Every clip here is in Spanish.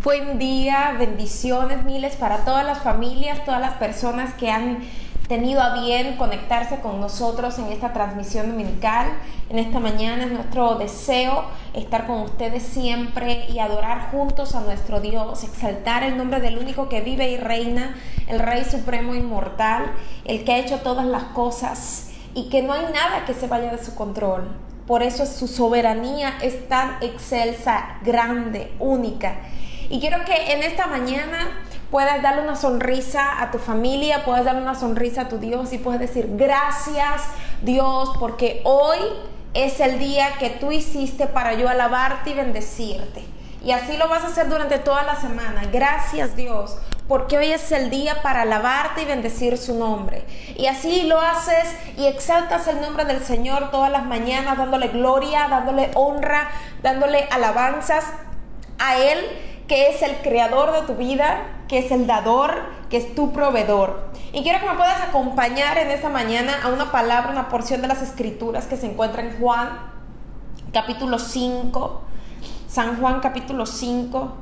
Buen día, bendiciones miles para todas las familias, todas las personas que han tenido a bien conectarse con nosotros en esta transmisión dominical. En esta mañana es nuestro deseo estar con ustedes siempre y adorar juntos a nuestro Dios, exaltar el nombre del único que vive y reina, el Rey Supremo Inmortal, el que ha hecho todas las cosas y que no hay nada que se vaya de su control. Por eso su soberanía es tan excelsa, grande, única. Y quiero que en esta mañana puedas darle una sonrisa a tu familia, puedas darle una sonrisa a tu Dios y puedes decir gracias Dios, porque hoy es el día que tú hiciste para yo alabarte y bendecirte. Y así lo vas a hacer durante toda la semana. Gracias Dios, porque hoy es el día para alabarte y bendecir su nombre. Y así lo haces y exaltas el nombre del Señor todas las mañanas, dándole gloria, dándole honra, dándole alabanzas a Él, que es el creador de tu vida, que es el dador, que es tu proveedor. Y quiero que me puedas acompañar en esta mañana a una palabra, una porción de las Escrituras que se encuentra en Juan, capítulo 5, San Juan, capítulo 5.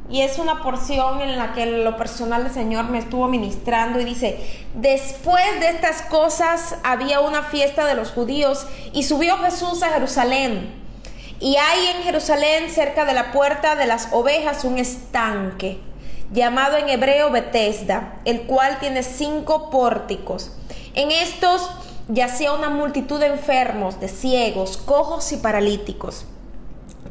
Y es una porción en la que en lo personal el Señor me estuvo ministrando y dice: después de estas cosas había una fiesta de los judíos y subió Jesús a Jerusalén. Y hay en Jerusalén, cerca de la puerta de las ovejas, un estanque, llamado en hebreo Betesda, el cual tiene 5 pórticos. En estos yacía una multitud de enfermos, de ciegos, cojos y paralíticos,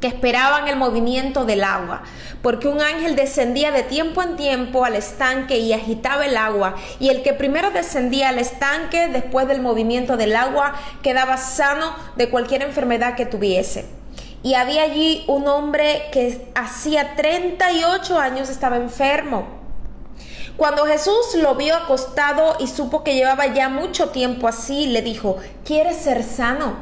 que esperaban el movimiento del agua, porque un ángel descendía de tiempo en tiempo al estanque y agitaba el agua, y el que primero descendía al estanque después del movimiento del agua quedaba sano de cualquier enfermedad que tuviese. Y había allí un hombre que hacía 38 años estaba enfermo. Cuando Jesús lo vio acostado y supo que llevaba ya mucho tiempo así, le dijo: ¿quieres ser sano?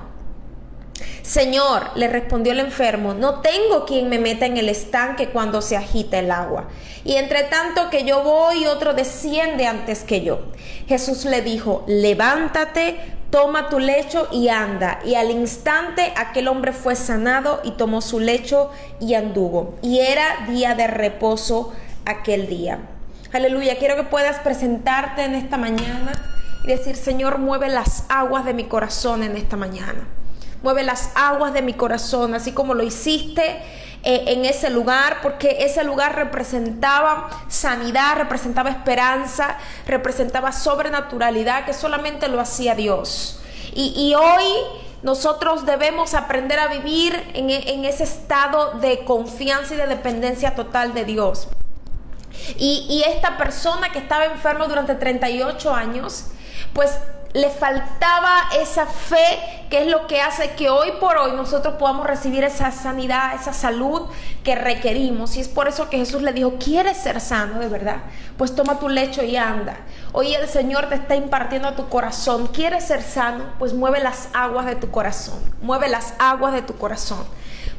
Señor, le respondió el enfermo, no tengo quien me meta en el estanque cuando se agita el agua. Y entre tanto que yo voy, otro desciende antes que yo. Jesús le dijo: levántate, toma tu lecho y anda. Y al instante aquel hombre fue sanado y tomó su lecho y anduvo. Y era día de reposo aquel día. Aleluya. Quiero que puedas presentarte en esta mañana y decir: Señor, mueve las aguas de mi corazón en esta mañana. Mueve las aguas de mi corazón, así como lo hiciste en ese lugar, porque ese lugar representaba sanidad, representaba esperanza, representaba sobrenaturalidad que solamente lo hacía Dios. Y hoy nosotros debemos aprender a vivir en ese estado de confianza y de dependencia total de Dios. Y esta persona que estaba enferma durante 38 años, pues le faltaba esa fe, que es lo que hace que hoy por hoy nosotros podamos recibir esa sanidad, esa salud que requerimos. Y es por eso que Jesús le dijo: ¿quieres ser sano de verdad? Pues toma tu lecho y anda. Hoy el Señor te está impartiendo a tu corazón. ¿Quieres ser sano? Pues mueve las aguas de tu corazón. Mueve las aguas de tu corazón.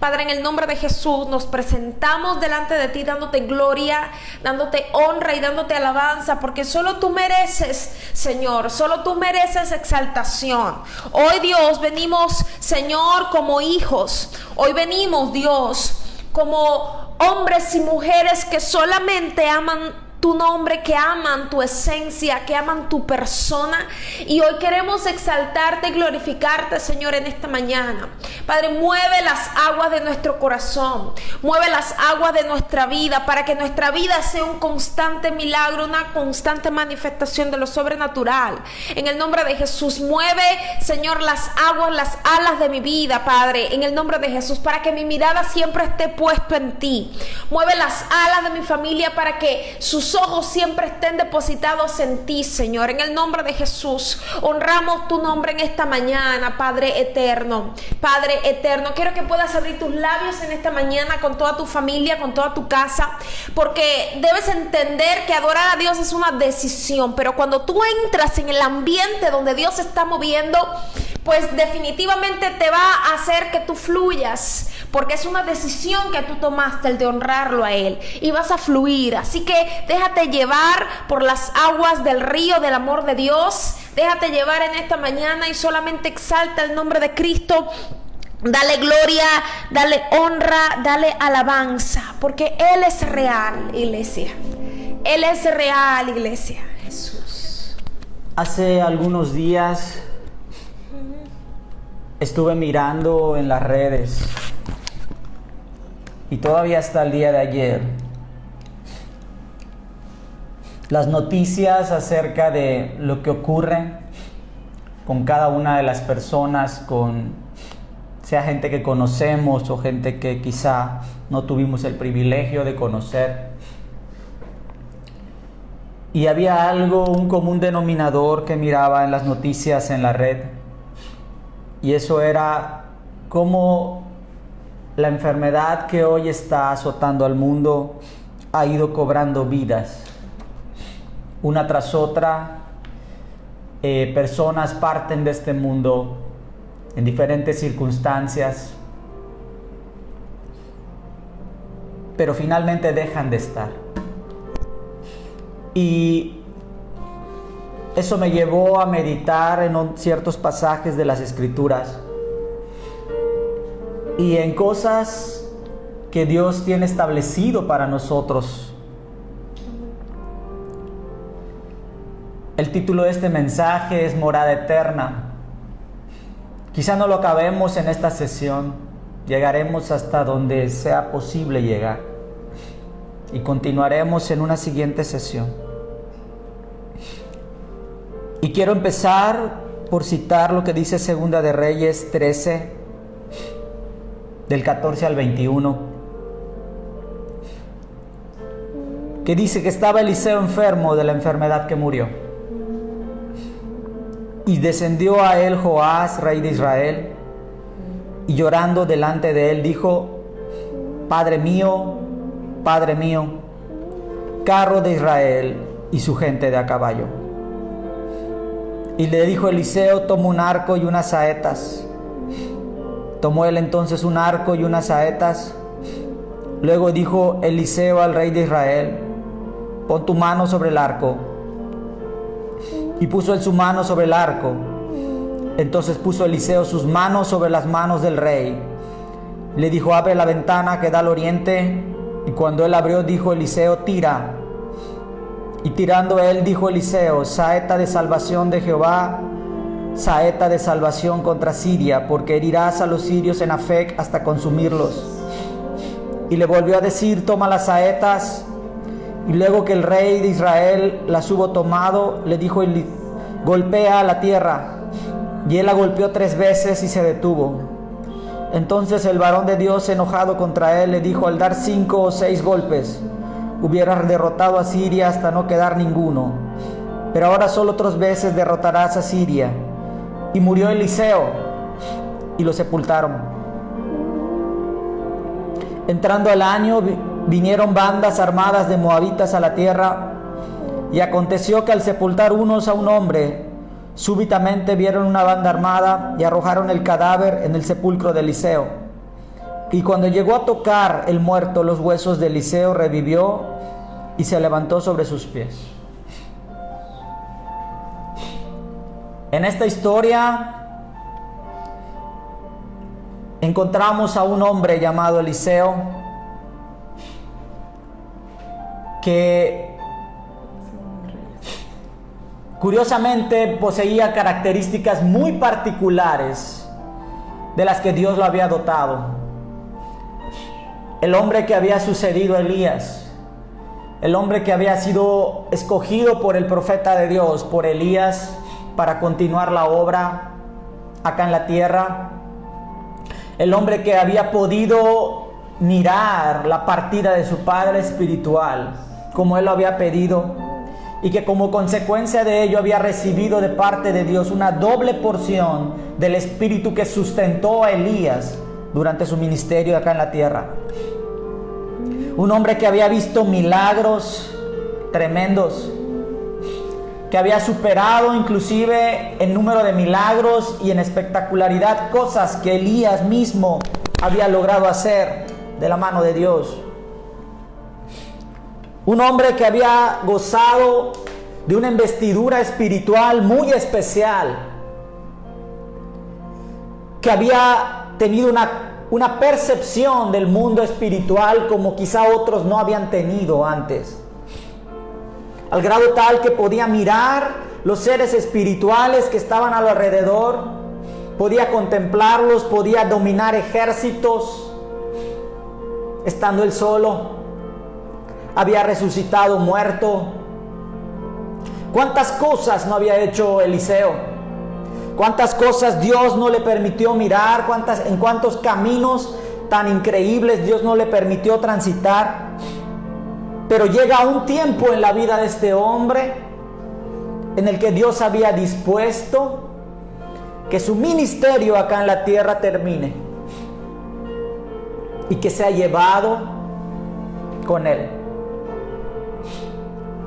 Padre, en el nombre de Jesús nos presentamos delante de ti dándote gloria, dándote honra y dándote alabanza, porque solo tú mereces, Señor, solo tú mereces exaltación. Hoy, Dios, venimos, Señor, como hijos. Hoy venimos, Dios, como hombres y mujeres que solamente aman tu nombre, que aman tu esencia, que aman tu persona. Y hoy queremos exaltarte y glorificarte, Señor, en esta mañana. Padre, mueve las aguas de nuestro corazón, mueve las aguas de nuestra vida, para que nuestra vida sea un constante milagro, una constante manifestación de lo sobrenatural. En el nombre de Jesús, mueve, Señor, las aguas, las alas de mi vida, Padre, en el nombre de Jesús, para que mi mirada siempre esté puesta en ti. Mueve las alas de mi familia para que sus ojos siempre estén depositados en ti, Señor. En el nombre de Jesús, honramos tu nombre en esta mañana, Padre eterno. Padre eterno, quiero que puedas abrir tus labios en esta mañana con toda tu familia, con toda tu casa, porque debes entender que adorar a Dios es una decisión, pero cuando tú entras en el ambiente donde Dios se está moviendo, pues definitivamente te va a hacer que tú fluyas, porque es una decisión que tú tomaste, el de honrarlo a Él, y vas a fluir. Así que déjate llevar por las aguas del río del amor de Dios. Déjate llevar en esta mañana y solamente exalta el nombre de Cristo. Dale gloria, dale honra, dale alabanza, porque Él es real, iglesia. Él es real, iglesia. Jesús. Hace algunos días estuve mirando en las redes y todavía hasta el día de ayer las noticias acerca de lo que ocurre con cada una de las personas, sea gente que conocemos o gente que quizá no tuvimos el privilegio de conocer. Y había un común denominador que miraba en las noticias en la red, y eso era cómo la enfermedad que hoy está azotando al mundo ha ido cobrando vidas. Una tras otra, personas parten de este mundo en diferentes circunstancias, pero finalmente dejan de estar. Y eso me llevó a meditar en ciertos pasajes de las Escrituras y en cosas que Dios tiene establecido para nosotros. El título de este mensaje es Morada Eterna. Quizá no lo acabemos en esta sesión, llegaremos hasta donde sea posible llegar y continuaremos en una siguiente sesión. Y quiero empezar por citar lo que dice Segunda de Reyes 13, del 14 al 21, que dice que estaba Eliseo enfermo de la enfermedad que murió. Y descendió a él Joás, rey de Israel, y llorando delante de él dijo: Padre mío, carro de Israel y su gente de a caballo. Y le dijo Eliseo: toma un arco y unas saetas. Tomó él entonces un arco y unas saetas. Luego dijo Eliseo al rey de Israel: pon tu mano sobre el arco. Y puso él su mano sobre el arco. Entonces puso Eliseo sus manos sobre las manos del rey. Le dijo: abre la ventana que da al oriente. Y cuando él abrió, dijo Eliseo: tira. Y tirando él, dijo Eliseo: saeta de salvación de Jehová, saeta de salvación contra Siria, porque herirás a los sirios en Afec hasta consumirlos. Y le volvió a decir: toma las saetas. Y luego que el rey de Israel las hubo tomado, le dijo: golpea la tierra. Y él la golpeó 3 veces y se detuvo. Entonces el varón de Dios, enojado contra él, le dijo: al dar 5 o 6 golpes, hubieras derrotado a Siria hasta no quedar ninguno. Pero ahora solo 3 veces derrotarás a Siria. Y murió Eliseo, y lo sepultaron. Entrando el año, vinieron bandas armadas de moabitas a la tierra, y aconteció que al sepultar unos a un hombre, súbitamente vieron una banda armada y arrojaron el cadáver en el sepulcro de Eliseo. Y cuando llegó a tocar el muerto los huesos de Eliseo, revivió y se levantó sobre sus pies. En esta historia encontramos a un hombre llamado Eliseo que curiosamente poseía características muy particulares de las que Dios lo había dotado. El hombre que había sucedido a Elías, el hombre que había sido escogido por el profeta de Dios, por Elías, para continuar la obra acá en la tierra. El hombre que había podido mirar la partida de su padre espiritual, como él lo había pedido, y que como consecuencia de ello había recibido de parte de Dios una doble porción del espíritu que sustentó a Elías durante su ministerio acá en la tierra. Un hombre que había visto milagros tremendos, que había superado inclusive en número de milagros y en espectacularidad cosas que Elías mismo había logrado hacer de la mano de Dios. Un hombre que había gozado de una investidura espiritual muy especial, que había tenido una percepción del mundo espiritual como quizá otros no habían tenido antes. Al grado tal que podía mirar los seres espirituales que estaban a su alrededor, podía contemplarlos, podía dominar ejércitos, estando él solo. Había resucitado muerto. ¿Cuántas cosas no había hecho Eliseo? ¿Cuántas cosas Dios no le permitió mirar? En cuántos caminos tan increíbles Dios no le permitió transitar? Pero llega un tiempo en la vida de este hombre en el que Dios había dispuesto que su ministerio acá en la tierra termine y que sea llevado con él.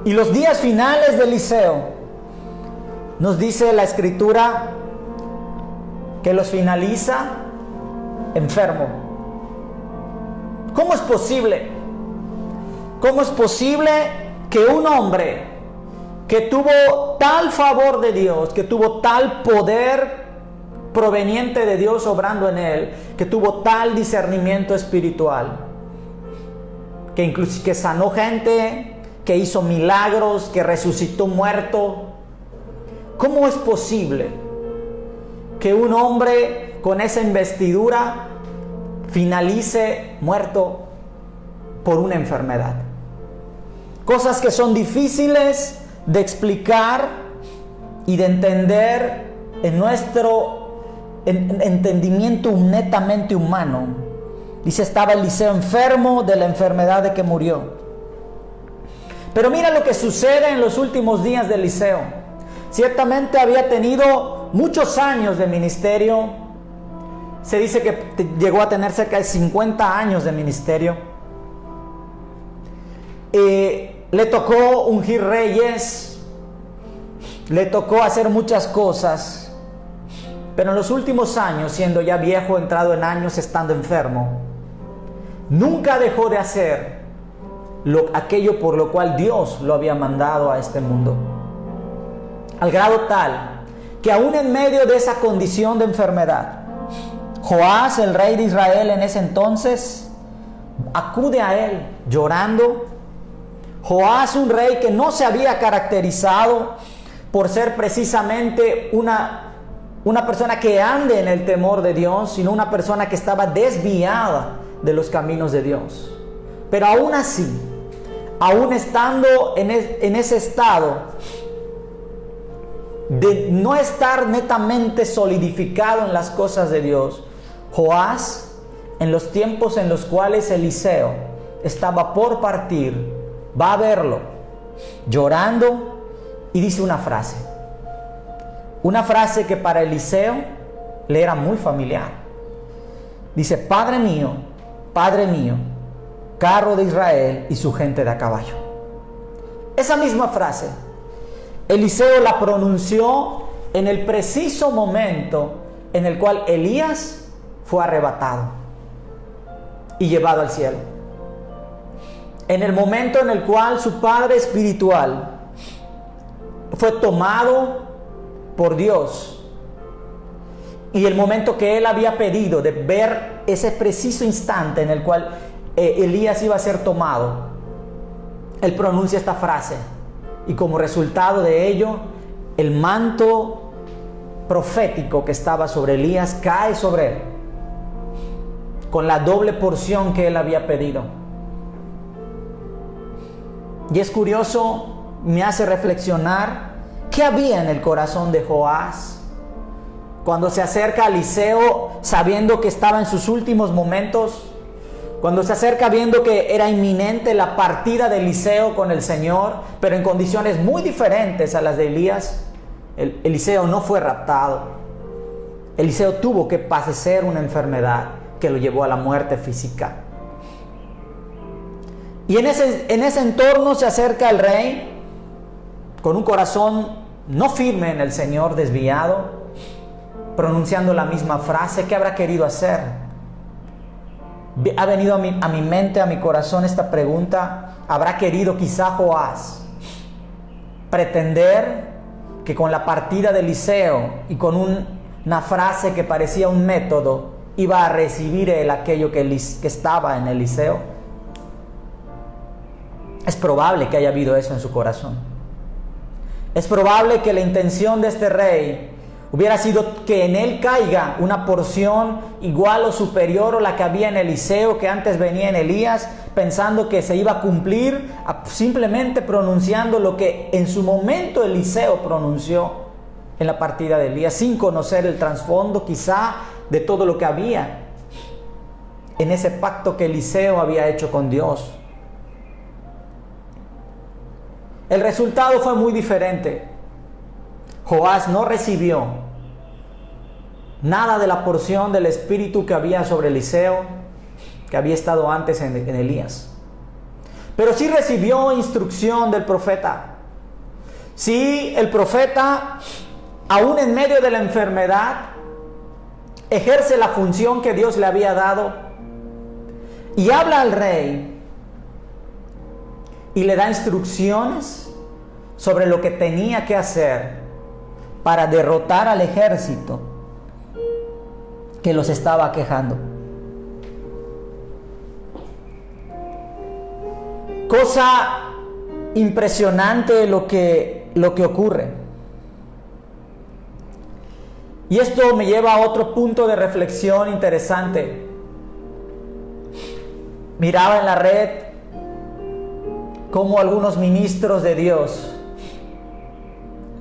Y los días finales de Eliseo, nos dice la Escritura que los finaliza enfermo. ¿Cómo es posible? ¿Cómo es posible que un hombre que tuvo tal favor de Dios, que tuvo tal poder proveniente de Dios obrando en él, que tuvo tal discernimiento espiritual, que incluso que sanó gente, que hizo milagros, que resucitó muerto? ¿Cómo es posible que un hombre con esa investidura finalice muerto por una enfermedad? Cosas que son difíciles de explicar y de entender en nuestro entendimiento netamente humano. Dice, estaba Eliseo enfermo de la enfermedad de que murió. Pero mira lo que sucede en los últimos días de Eliseo. Ciertamente había tenido muchos años de ministerio. Se dice que llegó a tener cerca de 50 años de ministerio. Le tocó ungir reyes, le tocó hacer muchas cosas, pero en los últimos años, siendo ya viejo, entrado en años, estando enfermo, nunca dejó de hacer aquello por lo cual Dios lo había mandado a este mundo. Al grado tal que aún en medio de esa condición de enfermedad, Joás, el rey de Israel en ese entonces, acude a él llorando. Joás, un rey que no se había caracterizado por ser precisamente una persona que ande en el temor de Dios, sino una persona que estaba desviada de los caminos de Dios. Pero aún así, aún estando en ese estado de no estar netamente solidificado en las cosas de Dios, Joás, en los tiempos en los cuales Eliseo estaba por partir, va a verlo llorando y dice una frase que para Eliseo le era muy familiar. Dice, Padre mío, carro de Israel y su gente de a caballo. Esa misma frase Eliseo la pronunció en el preciso momento en el cual Elías fue arrebatado y llevado al cielo. En el momento en el cual su padre espiritual fue tomado por Dios, y el momento que él había pedido de ver ese preciso instante en el cual Elías iba a ser tomado, él pronuncia esta frase. Y como resultado de ello, el manto profético que estaba sobre Elías cae sobre él, con la doble porción que él había pedido. Y es curioso, me hace reflexionar, ¿qué había en el corazón de Joás cuando se acerca a Eliseo sabiendo que estaba en sus últimos momentos? Cuando se acerca viendo que era inminente la partida de Eliseo con el Señor, pero en condiciones muy diferentes a las de Elías. Eliseo no fue raptado. Eliseo tuvo que padecer una enfermedad que lo llevó a la muerte física. Y en ese entorno se acerca el rey con un corazón no firme en el Señor, desviado, pronunciando la misma frase. ¿Qué habrá querido hacer? Ha venido a mi mente, a mi corazón esta pregunta. ¿Habrá querido quizá Joás pretender que con la partida de Eliseo y con una frase que parecía un método, iba a recibir él aquello que estaba en Eliseo? Es probable que haya habido eso en su corazón. Es probable que la intención de este rey hubiera sido que en él caiga una porción igual o superior a la que había en Eliseo, que antes venía en Elías, pensando que se iba a cumplir simplemente pronunciando lo que en su momento Eliseo pronunció en la partida de Elías, sin conocer el trasfondo quizá de todo lo que había en ese pacto que Eliseo había hecho con Dios. El resultado fue muy diferente. Joás no recibió nada de la porción del espíritu que había sobre Eliseo, que había estado antes en Elías. Pero sí recibió instrucción del profeta. Sí, el profeta, aún en medio de la enfermedad, ejerce la función que Dios le había dado y habla al rey y le da instrucciones sobre lo que tenía que hacer para derrotar al ejército que los estaba aquejando. Cosa impresionante lo que ocurre. Y esto me lleva a otro punto de reflexión interesante. Miraba en la red cómo algunos ministros de Dios,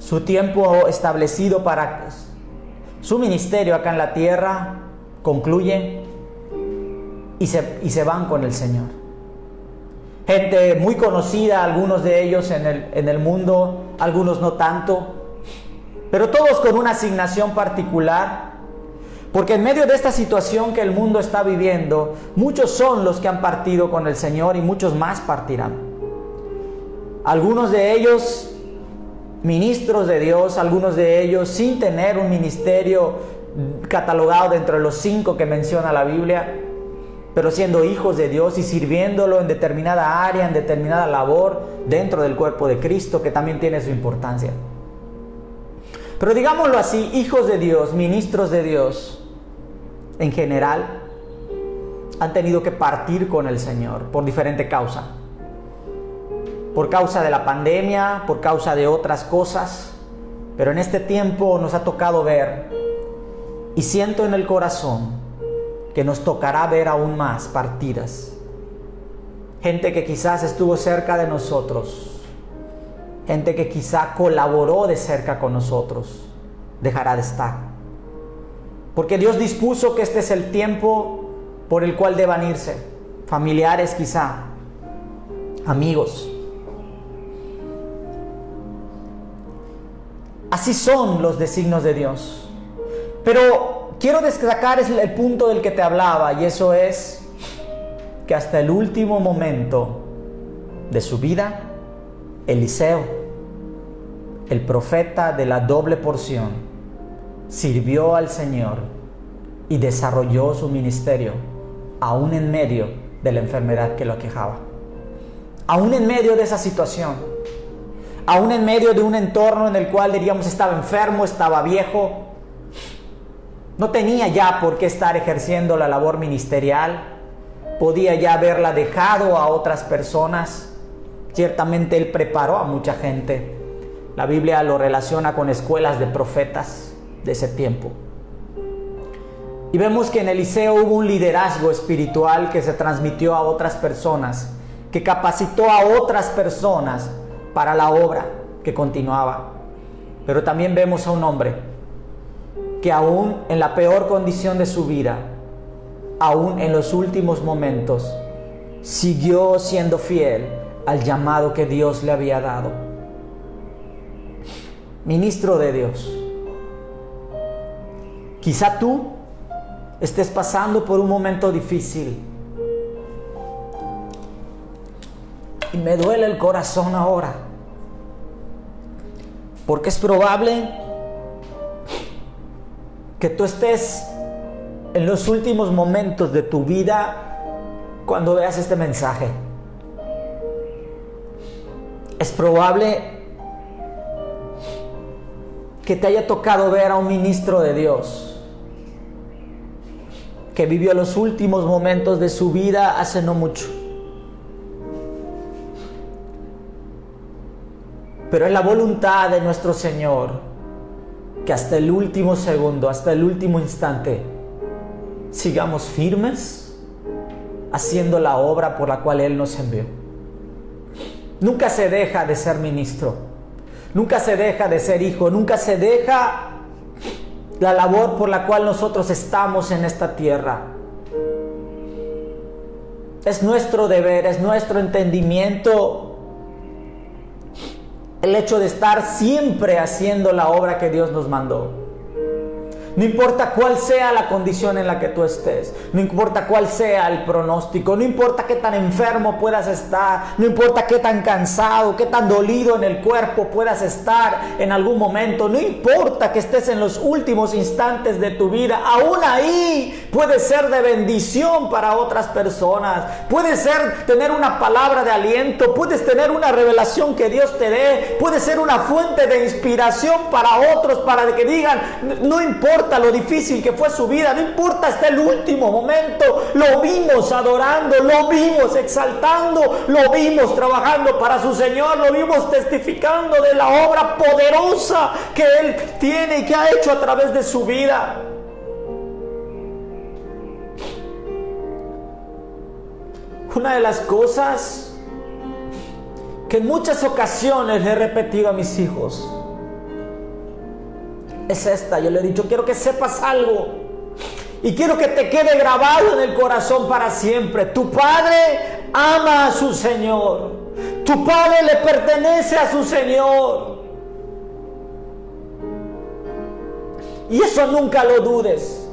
su tiempo establecido para su ministerio acá en la tierra, concluyen y se van con el Señor. Gente muy conocida, algunos de ellos en el mundo, algunos no tanto, pero todos con una asignación particular, porque en medio de esta situación que el mundo está viviendo, muchos son los que han partido con el Señor y muchos más partirán. Algunos de ellos ministros de Dios, algunos de ellos sin tener un ministerio catalogado dentro de los 5 que menciona la Biblia, pero siendo hijos de Dios y sirviéndolo en determinada área, en determinada labor dentro del cuerpo de Cristo, que también tiene su importancia. Pero digámoslo así, hijos de Dios, ministros de Dios en general, han tenido que partir con el Señor por diferente causa. Por causa de la pandemia, por causa de otras cosas, pero en este tiempo nos ha tocado ver, y siento en el corazón que nos tocará ver aún más partidas. Gente que quizás estuvo cerca de nosotros, gente que quizá colaboró de cerca con nosotros, dejará de estar. Porque Dios dispuso que este es el tiempo por el cual deban irse, familiares quizá, amigos. Así son los designios de Dios. Pero quiero destacar el punto del que te hablaba, y eso es que hasta el último momento de su vida, Eliseo, el profeta de la doble porción, sirvió al Señor y desarrolló su ministerio, aún en medio de la enfermedad que lo aquejaba. Aún en medio de esa situación, aún en medio de un entorno en el cual diríamos estaba enfermo, estaba viejo, no tenía ya por qué estar ejerciendo la labor ministerial, podía ya haberla dejado a otras personas. Ciertamente él preparó a mucha gente. La Biblia lo relaciona con escuelas de profetas de ese tiempo. Y vemos que en Eliseo hubo un liderazgo espiritual que se transmitió a otras personas, que capacitó a otras personas para la obra que continuaba. Pero también vemos a un hombre que aún en la peor condición de su vida, aún en los últimos momentos, siguió siendo fiel al llamado que Dios le había dado. Ministro de Dios, quizá tú estés pasando por un momento difícil y me duele el corazón ahora, porque es probable que tú estés en los últimos momentos de tu vida cuando veas este mensaje. Es probable que te haya tocado ver a un ministro de Dios que vivió los últimos momentos de su vida hace no mucho. Pero es la voluntad de nuestro Señor que hasta el último segundo, hasta el último instante, sigamos firmes haciendo la obra por la cual Él nos envió. Nunca se deja de ser ministro, nunca se deja de ser hijo, nunca se deja la labor por la cual nosotros estamos en esta tierra. Es nuestro deber, es nuestro entendimiento el hecho de estar siempre haciendo la obra que Dios nos mandó. No importa cuál sea la condición en la que tú estés, no importa cuál sea el pronóstico, no importa qué tan enfermo puedas estar, no importa qué tan cansado, qué tan dolido en el cuerpo puedas estar en algún momento, no importa que estés en los últimos instantes de tu vida, aún ahí puede ser de bendición para otras personas, puede ser tener una palabra de aliento, puedes tener una revelación que Dios te dé, puede ser una fuente de inspiración para otros, para que digan, no importa lo difícil que fue su vida, no importa hasta el último momento, lo vimos adorando, lo vimos exaltando, lo vimos trabajando para su Señor, lo vimos testificando de la obra poderosa que Él tiene y que ha hecho a través de su vida. Una de las cosas que en muchas ocasiones le he repetido a mis hijos es esta. Yo le he dicho, quiero que sepas algo y quiero que te quede grabado en el corazón para siempre. Tu padre ama a su Señor, tu padre le pertenece a su Señor, y eso nunca lo dudes.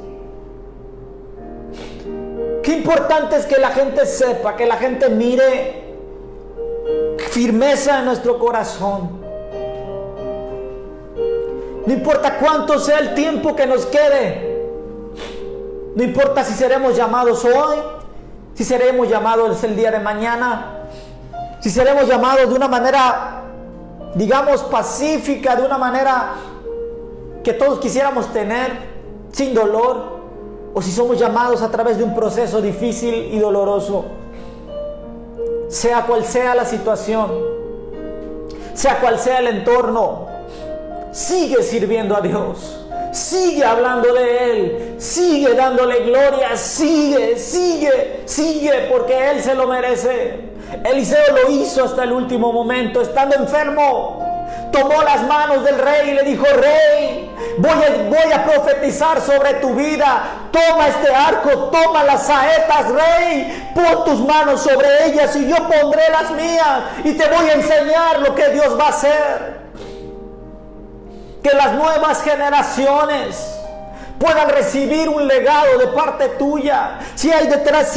Qué importante es que la gente sepa, que la gente mire firmeza en nuestro corazón. No importa cuánto sea el tiempo que nos quede, no importa si seremos llamados hoy, si seremos llamados el día de mañana, si seremos llamados de una manera, digamos, pacífica, de una manera que todos quisiéramos tener, sin dolor, o si somos llamados a través de un proceso difícil y doloroso. Sea cual sea la situación, sea cual sea el entorno, sigue sirviendo a Dios, sigue hablando de Él, sigue dándole gloria, sigue, porque Él se lo merece. Eliseo lo hizo hasta el último momento, estando enfermo. Tomó las manos del rey y le dijo, rey, voy a profetizar sobre tu vida. Toma este arco, toma las saetas, rey. Pon tus manos sobre ellas y yo pondré las mías. Y te voy a enseñar lo que Dios va a hacer. Que las nuevas generaciones puedan recibir un legado de parte tuya. Si hay detrás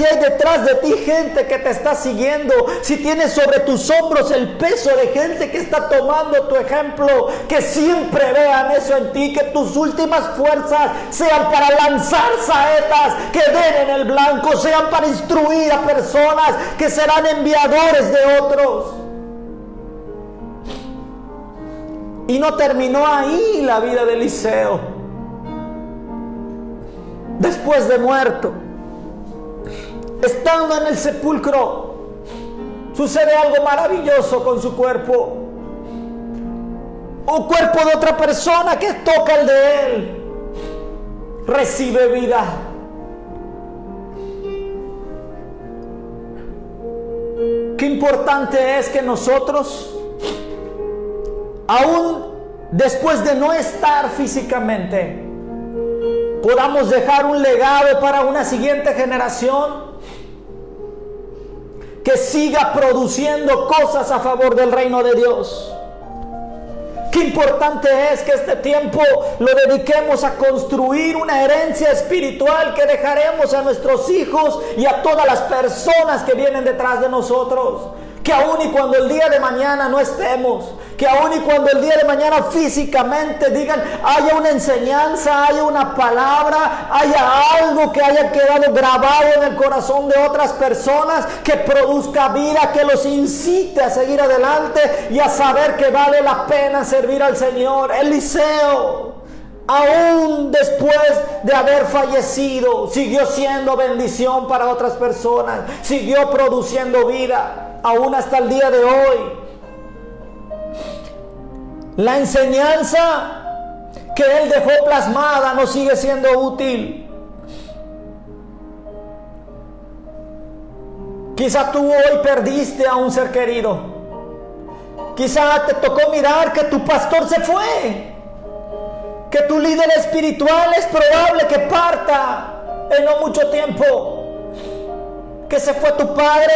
de ti gente que te está siguiendo, si tienes sobre tus hombros el peso de gente que está tomando tu ejemplo, que siempre vean eso en ti, que tus últimas fuerzas sean para lanzar saetas que den en el blanco, sean para instruir a personas que serán enviadores de otros. Y no terminó ahí la vida de Eliseo. Después de muerto, estando en el sepulcro, sucede algo maravilloso con su cuerpo. Un cuerpo de otra persona que toca el de él, recibe vida. Qué importante es que nosotros, aún después de no estar físicamente, podamos dejar un legado para una siguiente generación que siga produciendo cosas a favor del reino de Dios. Qué importante es que este tiempo lo dediquemos a construir una herencia espiritual que dejaremos a nuestros hijos y a todas las personas que vienen detrás de nosotros. Que aún y cuando el día de mañana no estemos, que aún y cuando el día de mañana físicamente digan, haya una enseñanza, haya una palabra, haya algo que haya quedado grabado en el corazón de otras personas, que produzca vida, que los incite a seguir adelante y a saber que vale la pena servir al Señor. Eliseo Aún después de haber fallecido, siguió siendo bendición para otras personas, siguió produciendo vida, aún hasta el día de hoy. La enseñanza que él dejó plasmada nos sigue siendo útil. Quizá tú hoy perdiste a un ser querido. Quizá te tocó mirar que tu pastor se fue, que tu líder espiritual es probable que parta en no mucho tiempo, que se fue tu padre,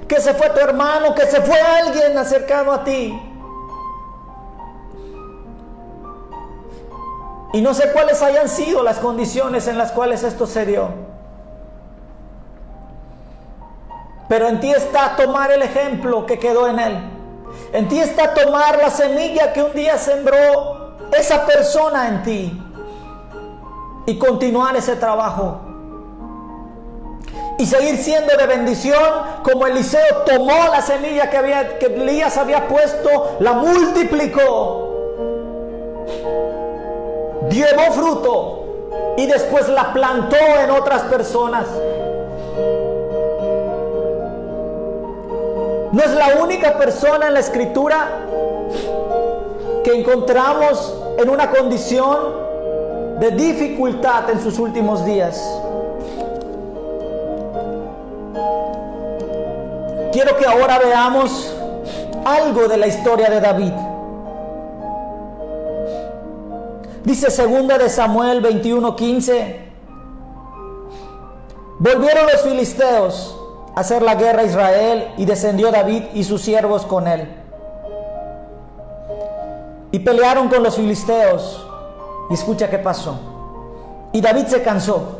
que se fue tu hermano, que se fue alguien cercano a ti. Y no sé cuáles hayan sido las condiciones en las cuales esto se dio. Pero en ti está tomar el ejemplo que quedó en él. En ti está tomar la semilla que un día sembró esa persona en ti y continuar ese trabajo. Y seguir siendo de bendición como Eliseo tomó la semilla que Elías había puesto, la multiplicó, llevó fruto y después la plantó en otras personas. No es la única persona en la Escritura que encontramos en una condición de dificultad en sus últimos días. Quiero que ahora veamos algo de la historia de David. Dice 2 de Samuel 21:15: volvieron los filisteos a hacer la guerra a Israel, y descendió David y sus siervos con él. Y pelearon con los filisteos. Y escucha qué pasó. Y David se cansó.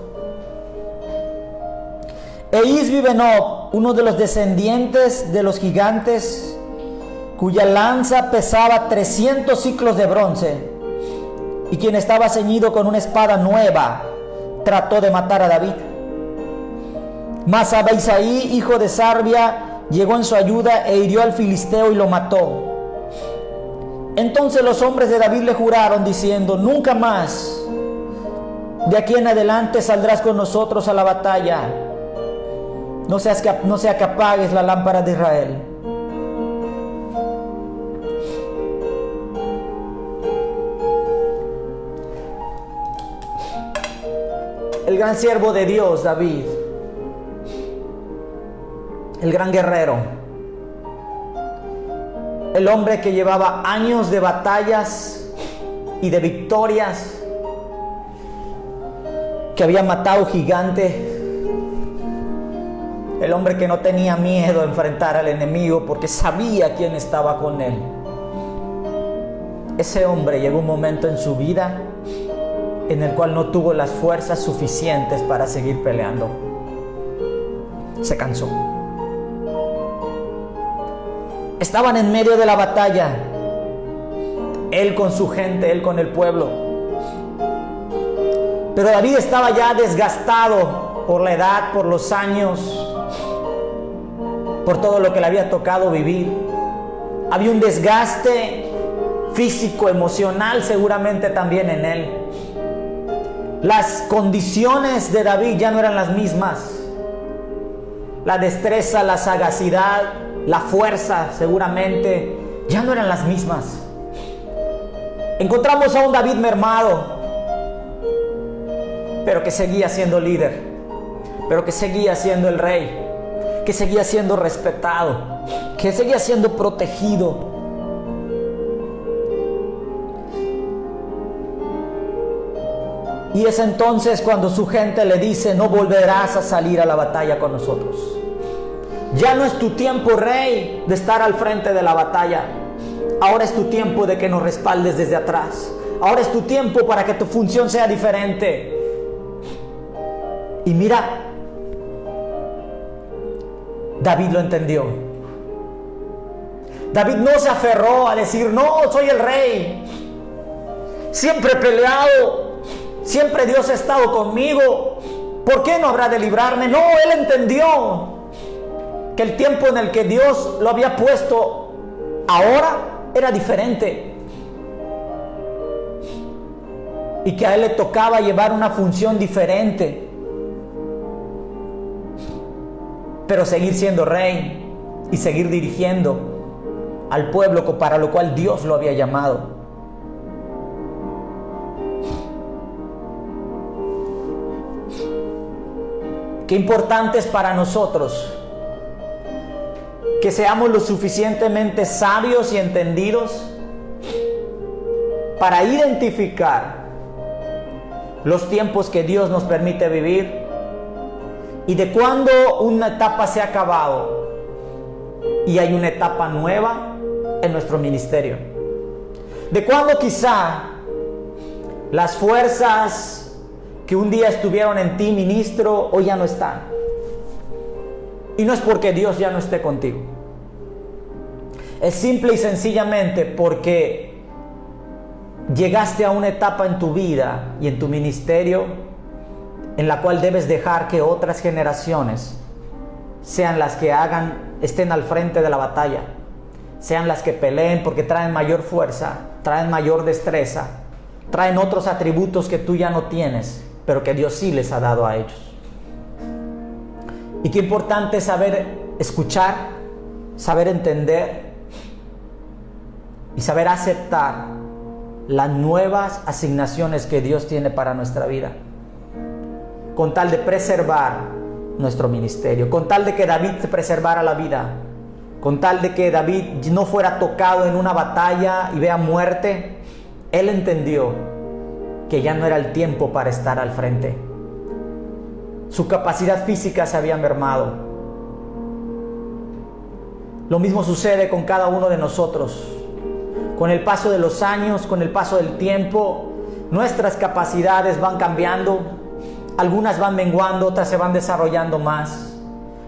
E Isbi-Benob, uno de los descendientes de los gigantes, cuya lanza pesaba 300 siclos de bronce, y quien estaba ceñido con una espada nueva, trató de matar a David. Mas Abisaí, hijo de Sarbia, llegó en su ayuda e hirió al filisteo y lo mató. Entonces los hombres de David le juraron diciendo: nunca más de aquí en adelante saldrás con nosotros a la batalla, no sea que apagues la lámpara de Israel. El gran siervo de Dios, David, el gran guerrero, el hombre que llevaba años de batallas y de victorias, que había matado gigante, el hombre que no tenía miedo a enfrentar al enemigo porque sabía quién estaba con él. Ese hombre llegó un momento en su vida en el cual no tuvo las fuerzas suficientes para seguir peleando. Se cansó. Estaban en medio de la batalla, él con su gente, él con el pueblo. Pero David estaba ya desgastado por la edad, por los años, por todo lo que le había tocado vivir. Había un desgaste físico, emocional, seguramente también en él. Las condiciones de David ya no eran las mismas. La destreza, la sagacidad, la fuerza, seguramente ya no eran las mismas. Encontramos a un David mermado, pero que seguía siendo líder, pero que seguía siendo el rey, que seguía siendo respetado, que seguía siendo protegido. Y es entonces cuando su gente le dice: no volverás a salir a la batalla con nosotros. Ya no es tu tiempo, rey, de estar al frente de la batalla. Ahora es tu tiempo de que nos respaldes desde atrás. Ahora es tu tiempo para que tu función sea diferente. Y mira, David lo entendió. David no se aferró a decir: no, soy el rey, siempre he peleado, siempre Dios ha estado conmigo, ¿por qué no habrá de librarme? No, él entendió que el tiempo en el que Dios lo había puesto ahora era diferente. y que a él le tocaba llevar una función diferente, pero seguir siendo rey y seguir dirigiendo al pueblo para lo cual Dios lo había llamado. Qué importante es para nosotros que seamos lo suficientemente sabios y entendidos para identificar los tiempos que Dios nos permite vivir y de cuando una etapa se ha acabado y hay una etapa nueva en nuestro ministerio. De cuando quizá las fuerzas que un día estuvieron en ti, ministro, hoy ya no están. Y no es porque Dios ya no esté contigo. Es simple y sencillamente porque llegaste a una etapa en tu vida y en tu ministerio en la cual debes dejar que otras generaciones sean las que estén al frente de la batalla, sean las que peleen porque traen mayor fuerza, traen mayor destreza, traen otros atributos que tú ya no tienes, pero que Dios sí les ha dado a ellos. Y qué importante es saber escuchar, saber entender y saber aceptar las nuevas asignaciones que Dios tiene para nuestra vida, con tal de preservar nuestro ministerio, con tal de que David preservara la vida, con tal de que David no fuera tocado en una batalla y vea muerte. Él entendió que ya no era el tiempo para estar al frente. Su capacidad física se había mermado. Lo mismo sucede con cada uno de nosotros. Con el paso de los años, con el paso del tiempo, nuestras capacidades van cambiando. Algunas van menguando, otras se van desarrollando más.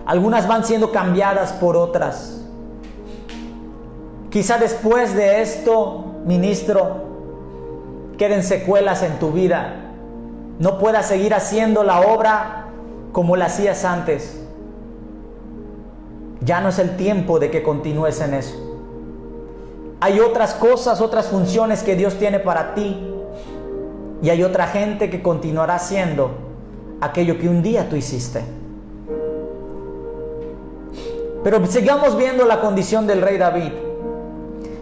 Algunas van siendo cambiadas por otras. Quizá después de esto, ministro, queden secuelas en tu vida. No puedas seguir haciendo la obra como la hacías antes. Ya no es el tiempo de que continúes en eso. Hay otras cosas, otras funciones que Dios tiene para ti. Y hay otra gente que continuará haciendo aquello que un día tú hiciste. Pero sigamos viendo la condición del rey David.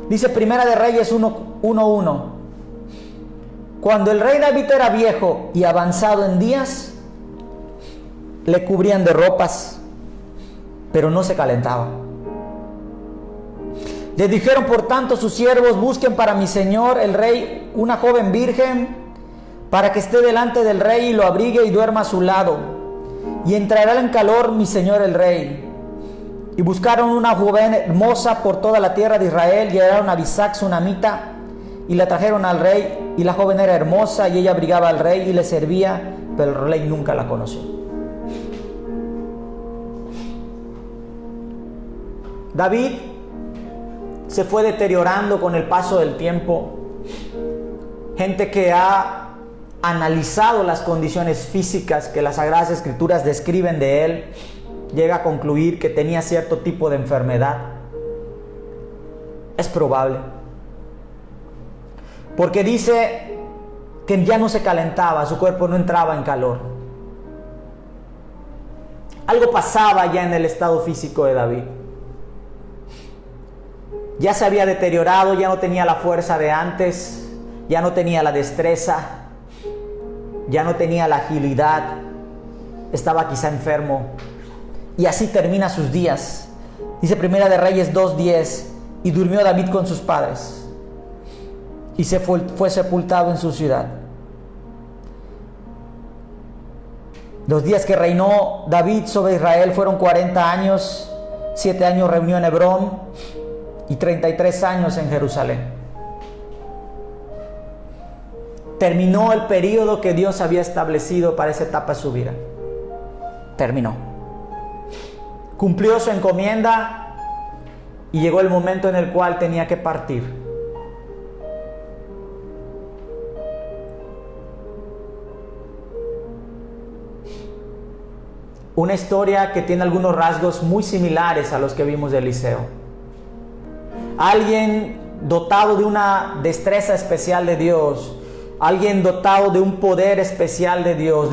Dice Primera de Reyes 1:1. Cuando el rey David era viejo y avanzado en días, le cubrían de ropas, pero no se calentaba. Le dijeron por tanto sus siervos: busquen para mi señor el rey una joven virgen, para que esté delante del rey y lo abrigue y duerma a su lado, y entrará en calor mi señor el rey. Y buscaron una joven hermosa por toda la tierra de Israel, y hallaron a Abisac sunamita, y la trajeron al rey, y la joven era hermosa, y ella abrigaba al rey y le servía, pero el rey nunca la conoció. David se fue deteriorando con el paso del tiempo. Gente que ha analizado las condiciones físicas que las Sagradas Escrituras describen de él, llega a concluir que tenía cierto tipo de enfermedad. Es probable, porque dice que ya no se calentaba, su cuerpo no entraba en calor. Algo pasaba ya en el estado físico de David. Ya se había deteriorado, ya no tenía la fuerza de antes, ya no tenía la destreza, ya no tenía la agilidad, estaba quizá enfermo. Y así termina sus días. Dice Primera de Reyes 2:10, y durmió David con sus padres, y fue sepultado en su ciudad. Los días que reinó David sobre Israel fueron 40 años, 7 años reunió en Hebrón, y 33 años en Jerusalén. Terminó el periodo que Dios había establecido para esa etapa de su vida. Terminó. Cumplió su encomienda y llegó el momento en el cual tenía que partir. Una historia que tiene algunos rasgos muy similares a los que vimos de Eliseo. Alguien dotado de una destreza especial de Dios, alguien dotado de un poder especial de Dios,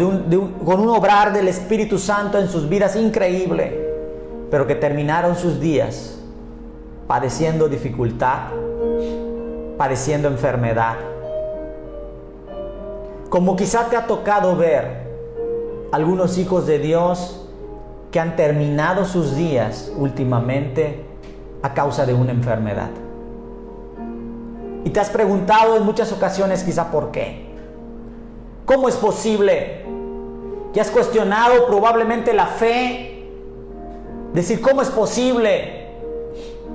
con un obrar del Espíritu Santo en sus vidas increíble, pero que terminaron sus días padeciendo dificultad, padeciendo enfermedad. Como quizá te ha tocado ver algunos hijos de Dios que han terminado sus días últimamente a causa de una enfermedad. Y te has preguntado en muchas ocasiones quizá por qué. ¿Cómo es posible? Y has cuestionado probablemente la fe. Decir, ¿cómo es posible?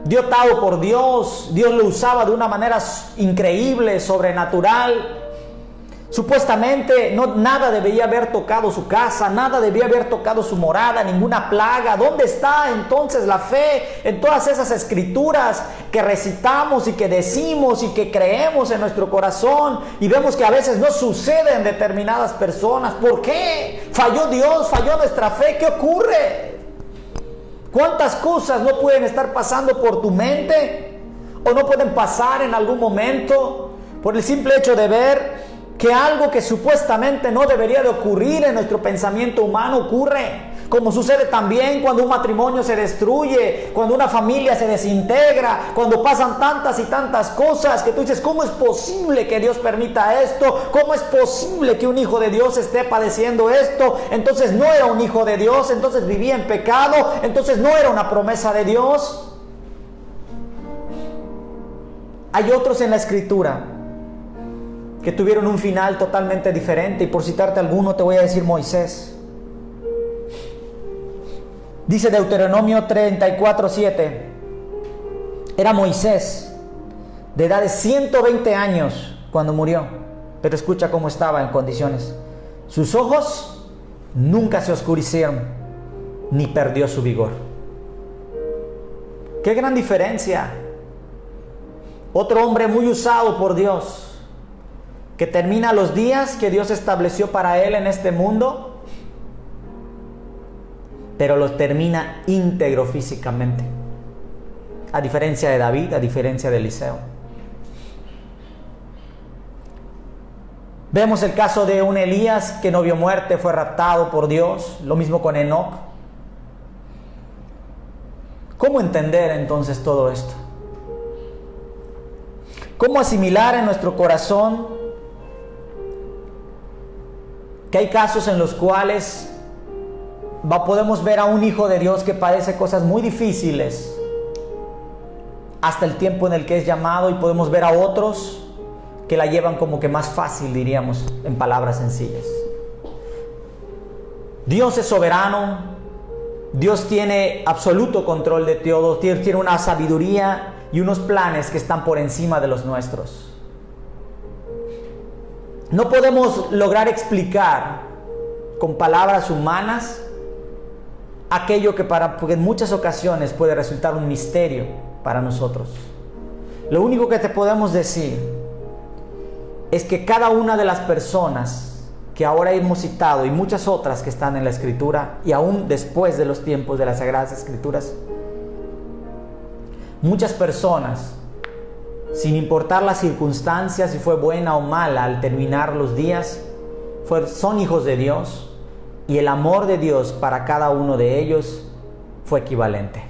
Dotado por Dios, Dios lo usaba de una manera increíble, sobrenatural. Supuestamente nada debía haber tocado su casa, nada debía haber tocado su morada, ninguna plaga. ¿Dónde está entonces la fe en todas esas escrituras que recitamos y que decimos y que creemos en nuestro corazón? Y vemos que a veces no sucede en determinadas personas. ¿Por qué? ¿Falló Dios? ¿Falló nuestra fe? ¿Qué ocurre? ¿Cuántas cosas no pueden estar pasando por tu mente? ¿O no pueden pasar en algún momento por el simple hecho de ver que algo que supuestamente no debería de ocurrir en nuestro pensamiento humano ocurre? Como sucede también cuando un matrimonio se destruye, cuando una familia se desintegra, cuando pasan tantas y tantas cosas que tú dices, ¿cómo es posible que Dios permita esto? ¿Cómo es posible que un hijo de Dios esté padeciendo esto? Entonces no era un hijo de Dios, entonces vivía en pecado, entonces no era una promesa de Dios. Hay otros en la Escritura que tuvieron un final totalmente diferente, y por citarte alguno te voy a decir Moisés. Dice Deuteronomio 34:7, era Moisés de edad de 120 años cuando murió, pero escucha cómo estaba en condiciones. Sus ojos nunca se oscurecieron, ni perdió su vigor. ¡Qué gran diferencia! Otro hombre muy usado por Dios, que termina los días que Dios estableció para él en este mundo, pero los termina íntegro físicamente, a diferencia de David, a diferencia de Eliseo. Vemos el caso de un Elías que no vio muerte, fue raptado por Dios, lo mismo con Enoc. ¿Cómo entender entonces todo esto? ¿Cómo asimilar en nuestro corazón que hay casos en los cuales podemos ver a un hijo de Dios que padece cosas muy difíciles hasta el tiempo en el que es llamado, y podemos ver a otros que la llevan como que más fácil, diríamos, en palabras sencillas? Dios es soberano, Dios tiene absoluto control de todo, tiene una sabiduría y unos planes que están por encima de los nuestros. No podemos lograr explicar con palabras humanas aquello que porque en muchas ocasiones puede resultar un misterio para nosotros. Lo único que te podemos decir es que cada una de las personas que ahora hemos citado y muchas otras que están en la Escritura, y aún después de los tiempos de las Sagradas Escrituras, muchas personas, sin importar las circunstancias, si fue buena o mala al terminar los días, son hijos de Dios, y el amor de Dios para cada uno de ellos fue equivalente.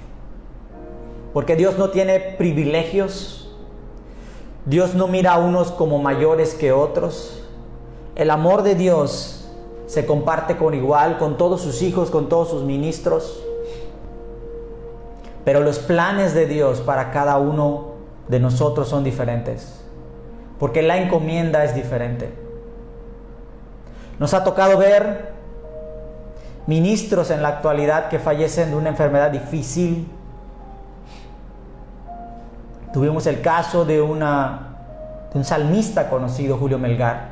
Porque Dios no tiene privilegios, Dios no mira a unos como mayores que otros. El amor de Dios se comparte con igual, con todos sus hijos, con todos sus ministros. Pero los planes de Dios para cada uno de nosotros son diferentes, porque la encomienda es diferente. Nos ha tocado ver ministros en la actualidad que fallecen de una enfermedad difícil. Tuvimos el caso de un salmista conocido, Julio Melgar,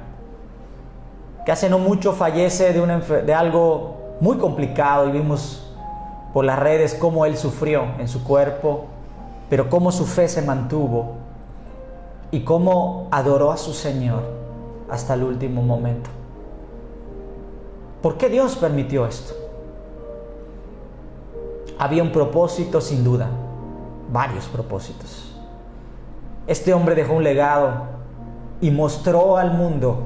que hace no mucho fallece de algo muy complicado, y vimos por las redes cómo él sufrió en su cuerpo, pero cómo su fe se mantuvo y cómo adoró a su Señor hasta el último momento. ¿Por qué Dios permitió esto? Había un propósito, sin duda, varios propósitos. Este hombre dejó un legado y mostró al mundo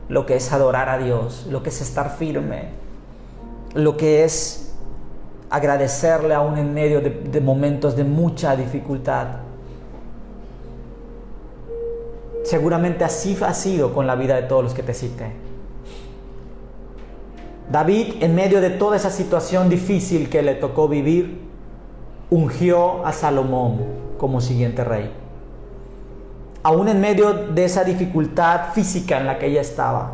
lo que es adorar a Dios, lo que es estar firme, lo que es agradecerle aún en medio de momentos de mucha dificultad. Seguramente así ha sido con la vida de todos los que te cité. David, en medio de toda esa situación difícil que le tocó vivir, ungió a Salomón como siguiente rey. Aún en medio de esa dificultad física en la que ella estaba,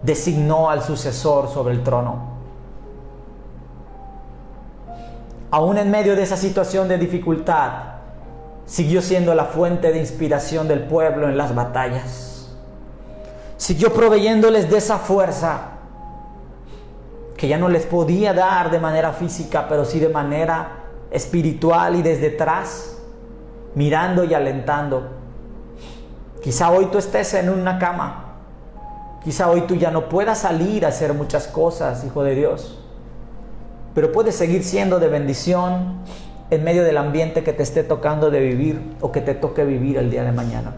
designó al sucesor sobre el trono. Aún en medio de esa situación de dificultad, siguió siendo la fuente de inspiración del pueblo en las batallas. Siguió proveyéndoles de esa fuerza que ya no les podía dar de manera física, pero sí de manera espiritual y desde atrás, mirando y alentando. Quizá hoy tú estés en una cama. Quizá hoy tú ya no puedas salir a hacer muchas cosas, hijo de Dios. Pero puedes seguir siendo de bendición en medio del ambiente que te esté tocando de vivir o que te toque vivir el día de mañana.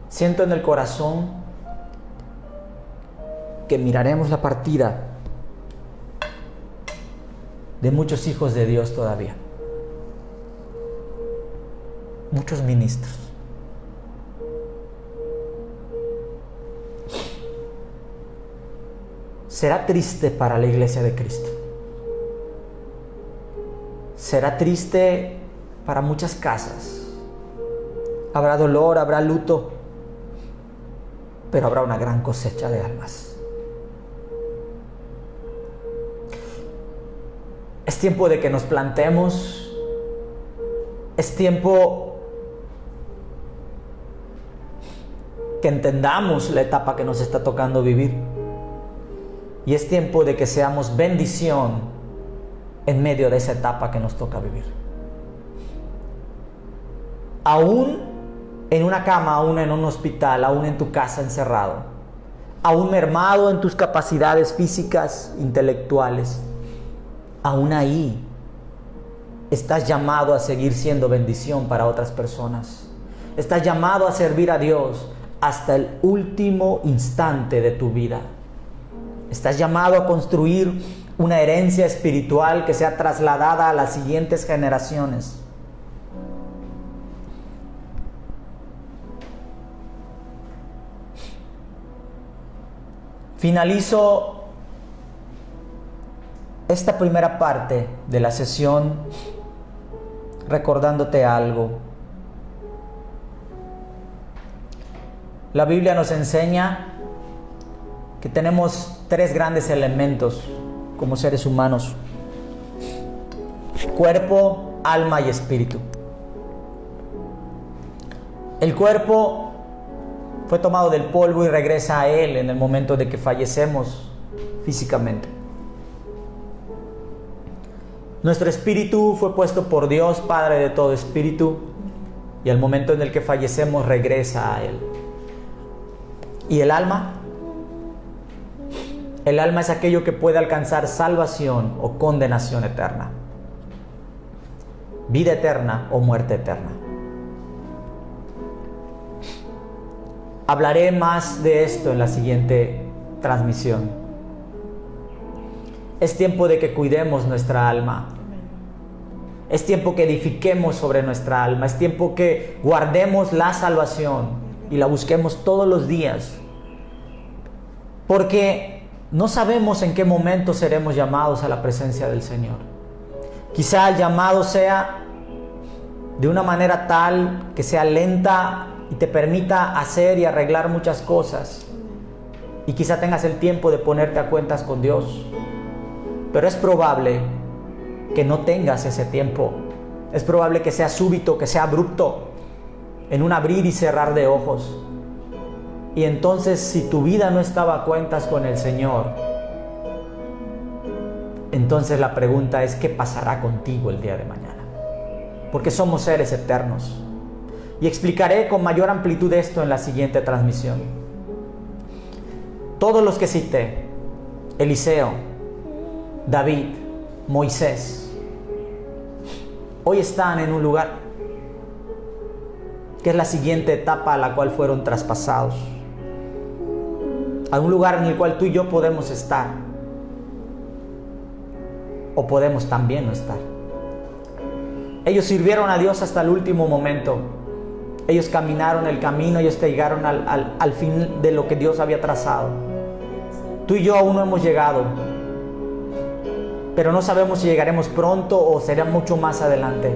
Siento en el corazón que miraremos la partida de muchos hijos de Dios todavía. Muchos ministros. Será triste para la iglesia de Cristo. Será triste para muchas casas. Habrá dolor, habrá luto, pero habrá una gran cosecha de almas. Es tiempo de que nos plantemos. Es tiempo que entendamos la etapa que nos está tocando vivir. Y es tiempo de que seamos bendición en medio de esa etapa que nos toca vivir. Aún en una cama, aún en un hospital, aún en tu casa encerrado, aún mermado en tus capacidades físicas, intelectuales, aún ahí estás llamado a seguir siendo bendición para otras personas. Estás llamado a servir a Dios hasta el último instante de tu vida. Estás llamado a construir una herencia espiritual que sea trasladada a las siguientes generaciones. Finalizo esta primera parte de la sesión recordándote algo. La Biblia nos enseña que tenemos 3 grandes elementos como seres humanos: cuerpo, alma y espíritu. El cuerpo fue tomado del polvo y regresa a Él en el momento de que fallecemos físicamente. Nuestro espíritu fue puesto por Dios, Padre de todo espíritu, y al momento en el que fallecemos regresa a Él. ¿Y el alma? El alma es aquello que puede alcanzar salvación o condenación eterna, vida eterna o muerte eterna. Hablaré más de esto en la siguiente transmisión. Es tiempo de que cuidemos nuestra alma. Es tiempo que edifiquemos sobre nuestra alma. Es tiempo que guardemos la salvación y la busquemos todos los días. Porque no sabemos en qué momento seremos llamados a la presencia del Señor. Quizá el llamado sea de una manera tal que sea lenta y te permita hacer y arreglar muchas cosas. Y quizá tengas el tiempo de ponerte a cuentas con Dios. Pero es probable que no tengas ese tiempo. Es probable que sea súbito, que sea abrupto, en un abrir y cerrar de ojos. Y entonces, si tu vida no estaba a cuentas con el Señor, entonces la pregunta es: ¿qué pasará contigo el día de mañana? Porque somos seres eternos. Y explicaré con mayor amplitud esto en la siguiente transmisión. Todos los que cité: Eliseo, David, Moisés, hoy están en un lugar que es la siguiente etapa a la cual fueron traspasados. A un lugar en el cual tú y yo podemos estar, o podemos también no estar. Ellos sirvieron a Dios hasta el último momento. Ellos caminaron el camino, ellos llegaron al fin de lo que Dios había trazado. Tú y yo aún no hemos llegado, pero no sabemos si llegaremos pronto o será mucho más adelante.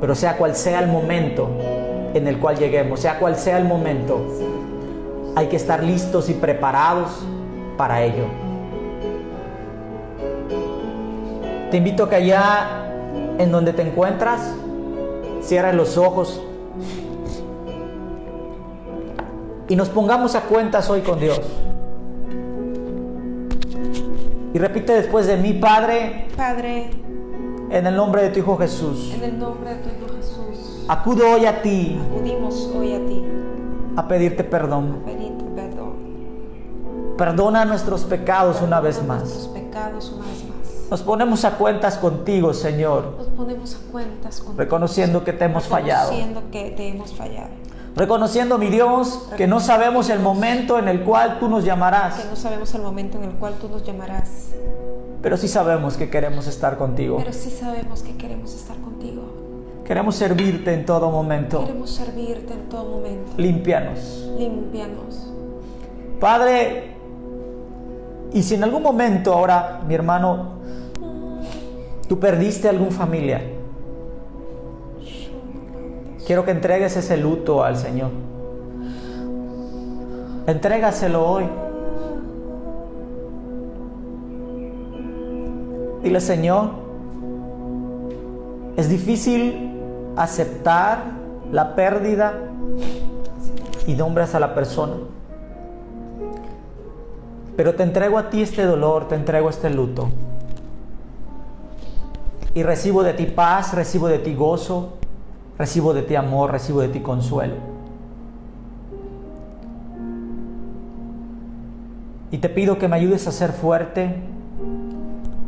Pero sea cual sea el momento en el cual lleguemos, sea cual sea el momento, hay que estar listos y preparados para ello. Te invito a que allá en donde te encuentras, cierres los ojos y nos pongamos a cuentas hoy con Dios. Y repite después de mí: Padre, Padre, en el nombre de tu Hijo Jesús, en el nombre de tu Hijo Jesús, acudo hoy a ti acudimos hoy a ti a pedirte perdón. a pedirte perdón. Perdona nuestros pecados una vez Nuestros más. pecados una vez más. Nos ponemos a cuentas contigo, Señor, Nos ponemos a cuentas contigo, reconociendo que te hemos fallado. reconociendo que te hemos fallado. Reconociendo, mi Dios, que no sabemos el momento en el cual tú nos Que llamarás, no sabemos el momento en el cual tú nos llamarás, pero sí sabemos que queremos estar contigo. pero sí sabemos que queremos estar contigo. Queremos servirte en todo momento. Queremos servirte en todo momento. Límpianos. Límpianos. Padre, y si en algún momento ahora, mi hermano, tú perdiste a algún familiar, quiero que entregues ese luto al Señor. Entrégaselo hoy. Dile: Señor, es difícil aceptar la pérdida y nombras a la persona, pero te entrego a ti este dolor, te entrego este luto, y recibo de ti paz, recibo de ti gozo, recibo de ti amor, recibo de ti consuelo. Y te pido que me ayudes a ser fuerte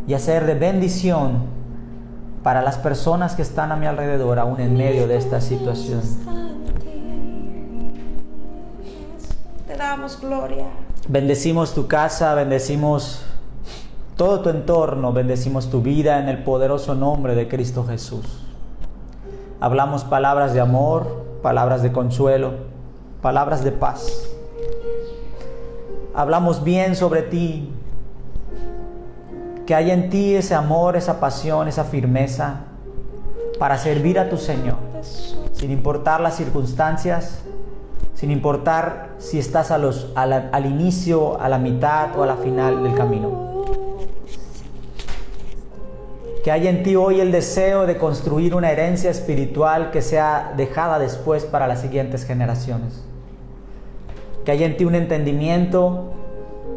y a ser de bendición para las personas que están a mi alrededor, aún en medio de esta situación. Te damos gloria. Bendecimos tu casa, bendecimos todo tu entorno, bendecimos tu vida en el poderoso nombre de Cristo Jesús. Hablamos palabras de amor, palabras de consuelo, palabras de paz. Hablamos bien sobre ti, que haya en ti ese amor, esa pasión, esa firmeza para servir a tu Señor, sin importar las circunstancias, sin importar si estás al inicio, a la mitad o a la final del camino. Que haya en ti hoy el deseo de construir una herencia espiritual que sea dejada después para las siguientes generaciones. Que haya en ti un entendimiento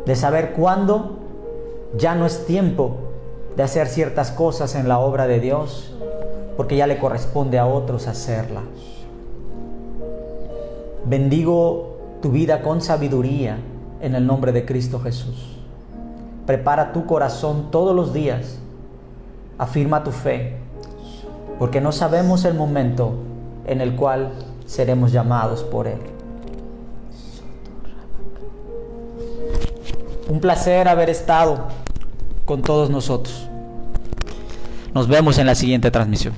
de saber cuándo ya no es tiempo de hacer ciertas cosas en la obra de Dios, porque ya le corresponde a otros hacerlas. Bendigo tu vida con sabiduría en el nombre de Cristo Jesús. Prepara tu corazón todos los días. Afirma tu fe, porque no sabemos el momento en el cual seremos llamados por Él. Un placer haber estado con todos nosotros. Nos vemos en la siguiente transmisión.